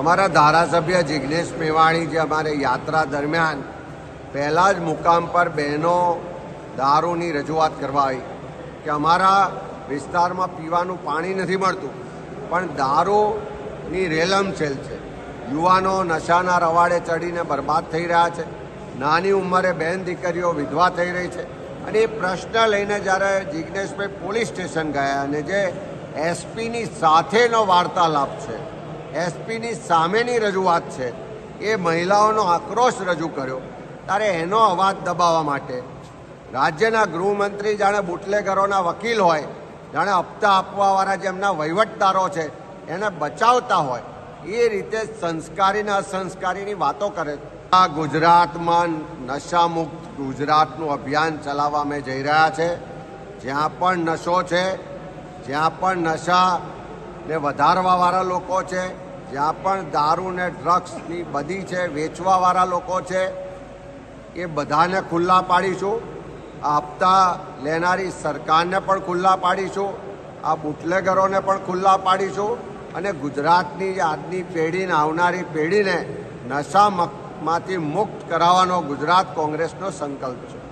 અમારા ધારાસભ્ય જિગ્નેશ મેવાણી જે અમારે યાત્રા દરમિયાન પહેલા જ મુકામ પર બહેનો દારૂની રજૂઆત કરવા આવી કે અમારા વિસ્તારમાં પીવાનું પાણી નથી મળતું, પણ દારૂની રેલમછેલ છે. યુવાનો નશાના રવાડે ચડીને બરબાદ થઈ રહ્યા છે. નાની ઉંમરે બહેન દીકરીઓ વિધવા થઈ રહી છે. અને એ પ્રશ્ન લઈને જ્યારે જિગ્નેશભાઈ પોલીસ સ્ટેશન ગયા અને જે એસપીની સાથેનો વાર્તાલાપ છે, એસપીની સામેની રજૂઆત છે, એ મહિલાઓનો આક્રોશ રજૂ કર્યો, ત્યારે એનો અવાજ દબાવવા માટે રાજ્યના ગૃહમંત્રી જાણે બુટલેગરોના વકીલ હોય, જાણે હપ્તા આપવાવાળા જેમના વહીવટદારો છે એને બચાવતા હોય એ રીતે સંસ્કારી ને અસંસ્કારીની વાતો કરે. આ ગુજરાતમાં નશામુક્ત ગુજરાતનું અભિયાન ચલાવવા અમે જઈ રહ્યા છે. જ્યાં પણ નશો છે, જ્યાં પણ નશાને વધારવાવાળા લોકો છે, જ્યાં પણ દારૂ ને ડ્રગ્સની બધી છે વેચવાવાળા લોકો છે, એ બધાને ખુલ્લા પાડીશું. આ હપ્તા લેનારી સરકારને પણ ખુલ્લા પાડીશું, આ બુટલેગરોને પણ ખુલ્લા પાડીશું અને ગુજરાતની આજની પેઢીને, આવનારી પેઢીને નશામાંથી મુક્ત કરાવવાનો ગુજરાત કોંગ્રેસનો સંકલ્પ છે.